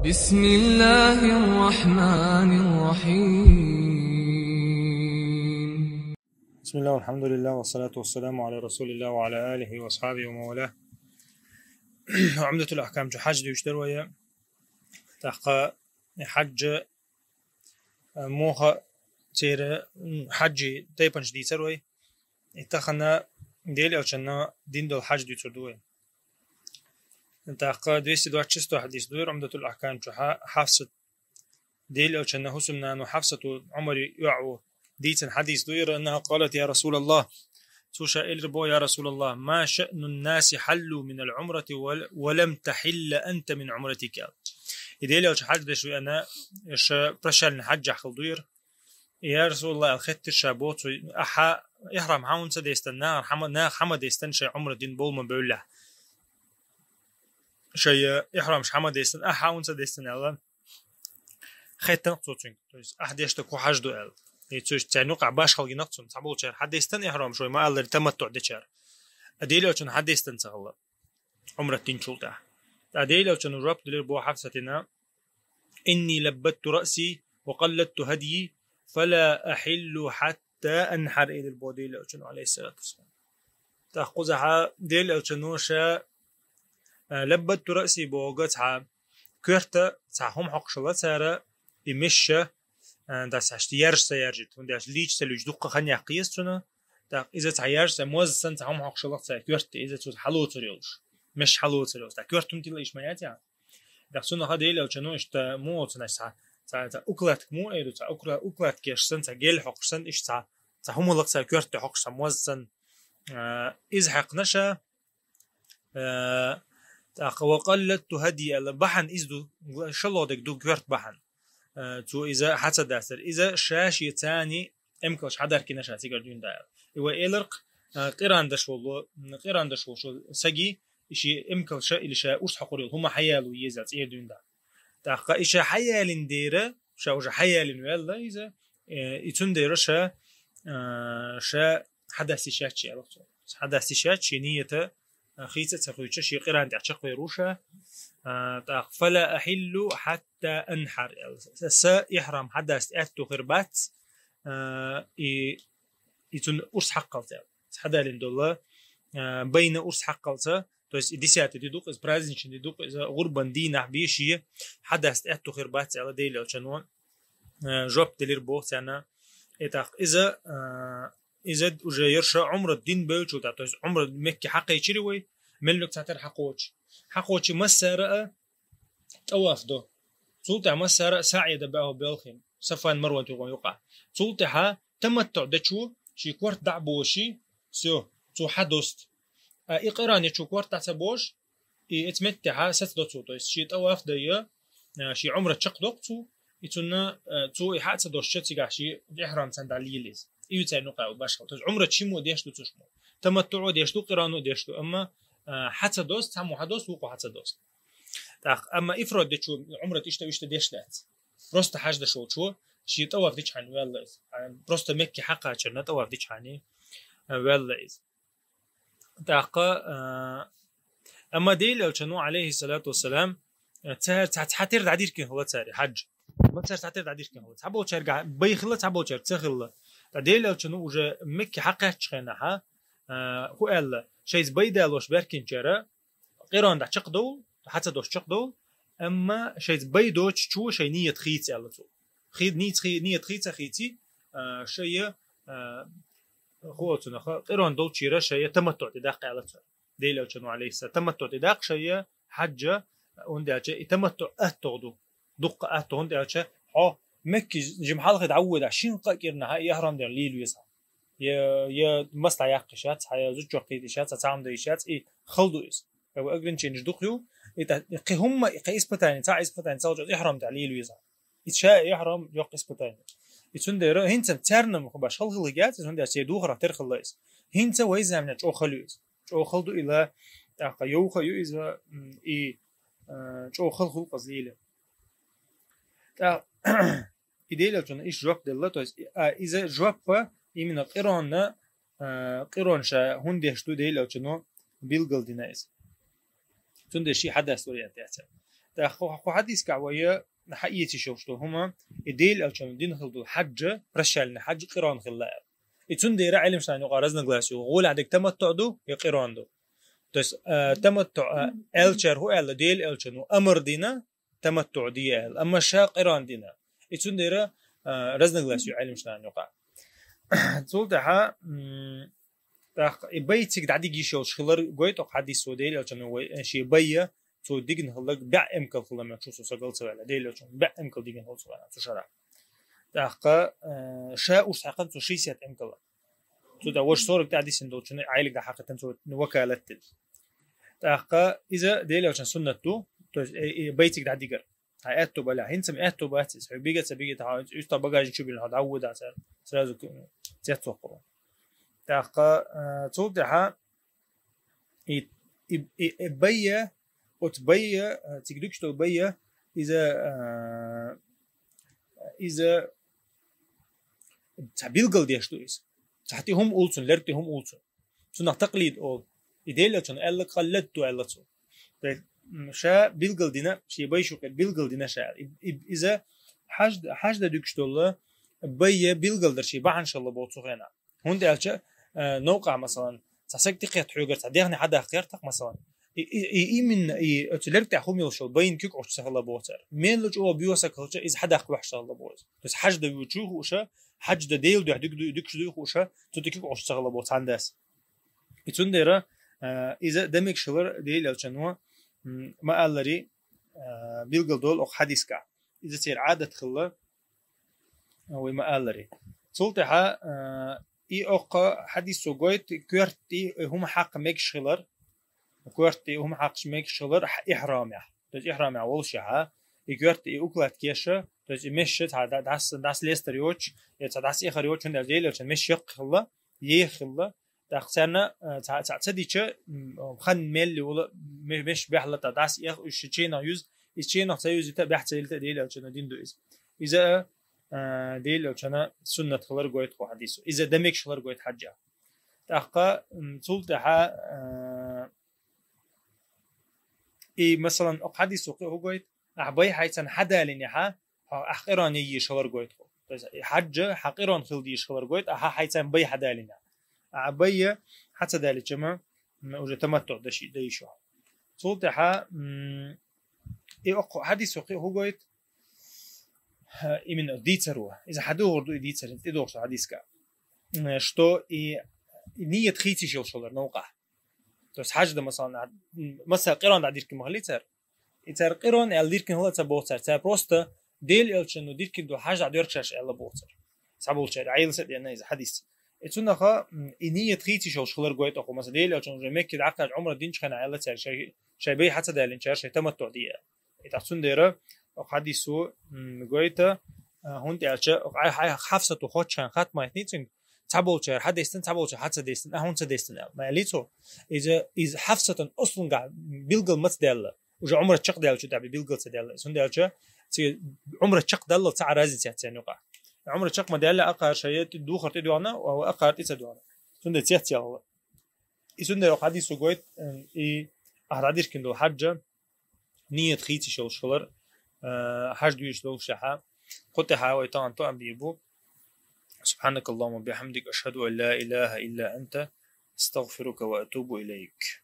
بسم الله الرحمن الرحيم. بسم الله والحمد لله والصلاة والسلام على رسول الله وعلى آله وأصحابه وموالاه. عمدة الأحكام جو حج ديوش دروية تحقى حج موخة تير حج تيبنش دي تروي اتخنا ديل أو شنا دين دول حج دي تردوية تحقى 226 حديث دوير عمدة الأحكام جو حفصة ديل أو شنا حسمنا أنه حفصة عمر يعو ديتن حديث دوير أنها قالت يا رسول الله سوشا إلربو يا رسول الله ما شأن الناس حلوا من العمرة ولم تحل أنت من عمرتك إذا لو حج دشوي أنا إيش برشل حج خلدير يا رسول الله الختر شابوت أحا إحرام حاون سديستنا حمد يستن شيء عمر دين بول من بوله شيء إحرام حمد يستن أحاون سديستنا الله ختن صوتين أحد كو حج دو يتوش تعنوق عباش خلقي نقصن تعبول شهر حد يستن إحرام شوي ما قال تمتع دشار أديل لو كان حد يستن سهلا عمرة دين شلته أديل لو كان الرب دليل بو حفصتنا إني لبت رأسي وقلدت هدي فلا أحل حتى أنحر إلى البوديل لو كان عليه الصلاة والسلام تأخذها ديل لو كانوشا لبت رأسي بوجتها كرت تعهم حق شلت سارة يمشى das heißt jährste Jahrjit und das liegt der Lujduk kann ja qiyas tuna da إذا تعيرت موز سنت هم حق شلت سارة كرت إذا تود حلو تريوش مش حلو تريوش دا كرت تمتي ليش ما ياتي da سنة هذا لو كانوش تا مو تنسى تا أكلت مو إيرو تا أكلت كيش سنت جيل حق سنت إيش تا هم لك سارة كرت حق سن موز سن إذا حق نشا وقلت هدي البحن إزدو إن شاء الله دك دو كرت بحن تو إذا حتى داستر إذا شاش يتاني إمكلش حدر كنا شاتي قردون داير إيوه إلرق قيران دش شو سجي إشي إمكلش إلي شا أرس حقوريل هما حيالو يزات إيردون دا تاقا إشا حيالين ديرة شا وجا حيالين ويلا إذا إتون ديرة شا حدثي شاتشي ألوكتو حدثي شاتشي نية خيطة تخويتش شي قيران دعشق ويروشا فلا أحل حتى أنحر يحرم حدث أتو خربات يتون أرس حقلتا حدا لندولا بين أرس حقلتا то есть десятый дедук из праздничный дедук из урбан дина биши حدث أتو خربات على ديل أو جوب دلير بوخت أنا إتاق إذا وجا يرشا عمر الدين بيوتشو تا то есть عمر مكي حقي يشري ملك تعتر حقوش مسارة طواف دو سلطة مسارة ساعية دبعه بالخيم صفان مروان تقوم يقع سلطة تمتع دشو شي كورت دعبوشي سو حدوست إقران يشو كورت تعتبوش يتمتع ست دوتو تو شي طواف ديا شي عمر تشق دوقتو يتنا تو يحات دوش شتيغا شي إحرام سنداليليز يوتاي نقع باشا تو عمر تشيمو ديش دو تشمو تمتعو ديش دو قرانو ديش دو أما حتى دوست هم حدوست وقو حتى دوست اما افرض دشو عمره تشتا ديش دات بروست حاج دشو شي طواف ديش عن والله بروست مكي حقا شرنا طواف ديش عني والله اما ديل شنو عليه الصلاه والسلام تحتر تعدير كان هو تاري حج ما تحتر تعدير كان هو تحبو ترجع بيخله تحبو تخله ديل شنو وجا مكي حقا تشخنها هو قال شيء بيدا لوش بركين جرا قيران دا تشقدو حتى دوش تشقدو اما شيء بيدو تشو شيء نيه خيت على تو خيد نيه خيتي شيء خوتنا قيران دول تشيرا شيء تمتع تداق على تو دي لو كانوا عليه تمتع تداق شيء حجه وندي تمتع اتودو دق اتو وندي مكي جمحال خد عود 20 قيرنا يهرم دير ليلو يسا يا مصلع يقشات حيا زوج قيدشات تعم ديشات خلدويس او اجرين تشينج دقيو هم قيس بتاني تاع اس بتاني تاع يحرم تعليل ويزا يتشاء يحرم يقيس بتاني يتندر هنت ترنم باش خلغليات هند سي دوغرا ترخليس هنت ويزا من جو خلويس جو خلدو الى يو خيو اذا جو خلخل قزيله تا ايديل جون ايش جوب دلتوس اذا جوب إمنا قران شا هندي شتو ديل أو شنو بيلقل دينايز تندي شيء حدث سوريا تحت خو حديث كعوية نحقيتي شوفتو هما إديل أو كانوا دين خلدو حج رشالنا حج قران خلا يتون ديرا علم شان يقارزنا غلاسيو غول عندك تمتع دو يا قران دو تس تمتع الشر هو ال ديل الشنو أمر دينا تمتع دي ال أما شا قران دينا يتون ديرا رزنا غلاسيو علم شان يقع تولتها بيتك دعدي جيشو شخلر قويت أو حديث سوديل أو كانوا شيء بيا تو ديجن هلق بع امكل خلا ما تشوفوا سجل سوالة ديل أو كان بع امكل ديجن هل سوالة في شرع تحقق شاء وسحقا تو شيء سيات امكل تو ده وش صورك تعدي سندو كنا عائلك ده حقا تنتو وكالة تحقق إذا ديل أو كان سنة تو بيتك دعدي جر هاتو بلا هنسم اتو باتس بيجت سبيجت هاج يستا بقاج شو بينه هذا عود عسل سلازو تيات سوقرو تحقق توضح بيا وتبيا تقدرش تبيا إذا تبيلقل ديش تويس تحتي هم أولسون لرتي هم أولسون سنة تقليد أول إديلا كان ألا قلدتو ألا تو شا بيلقل دينا شي بيشو كده بيلقل دينا شا إذا حاجة دكش تولا بيا بيلقل در شي بعن شاء الله بوتو غينا هون دالشة نوقع مثلا تسكت قيت حجر تعديني حدا خيرتك مثلا من تلرت أخوم يلشوا بين كيك عش سهلا بوتر من لجوا بيوسك هالشيء إذا حدا أخوه سهلا بوتر بس حج ده بيوتشوه وشة حج ده ديل ده دكش ده وشة تدكيك عش سهلا بوتر عندس يتون ديرة إذا دمك شلر ديل الشنوة ما قالري بيلقل دول أو حديث كع إذا تصير عادة خلا أو ما قالري صلتها أوقع حديث سوقيت كورتي هم حق ميك شلر كورتي هم حقش ميك شغل إحرامه تج إحرامه أول شيء كورتي أكلت كيشة تج مشت هذا داس ليستريوش يتداس إخريوش من الجيل عشان مش يخلا يخلا تخسرنا تعتديش خن ميل ولا مش بيحلا تداس إيش تشينا يوز تشينا تيوز تبعت الدليل عشان دين دويز إذا دليل عشان سنة خلر قويت خو حديثه إذا دمك خلر قويت حجة تحقق صلتها مثلا أحاديث هو قويت أحبي حيث حدا لنها أحقراني يشور قويت حج حقيران خلدي يشور قويت حيث بي حدا لنا أحبي حتى ذلك جمع وجه تمتع دشي صوتها أحاديث هو قويت من ديتروه إذا حدو غردو ديتر تدور حديث كا شتو نية خيتي شلر نوقع بس حاجة ده مثلا قران عدير كم غليتر يتر قران الدير كن هلا تبوتر تبروستا ديل الشنو دير كن دو حاجة عدير كشاش إلا بوتر سبولتر عيل سد يعني إذا حديث يتونا خا نية خيتي شلر قويت أخو مثلا ديل الشنو جميك عقد عمره دينش كان عيلة تر شيء بي حتى ده لينشر شيء تمتع ديه يتحسون ديره حديثو قويته هون ديالش حفصة وخوتشان خات ما يتنيتين تابوتشر حد يستن تابوتشر حتى ديستن هون تديستن ما ليتو إذا حفصة أصلا قاعد بيلقل متدلل وجا عمره تشق ديال شو تابي بيلقل تدلل سون ديالش عمره تشق دلل تاع رازي تاع نقع عمره تشق مدلل أقار شيء دوخر تدوانا أو أقار تدوانا سون ديال تيا الله يسون ديال حديث قويت أحد كندو حجة نية خيتي شلر حج دويش لو شحا قلت حاوي طان طعم بيبو سبحانك اللهم وبحمدك أشهد أن لا إله إلا أنت استغفرك وأتوب إليك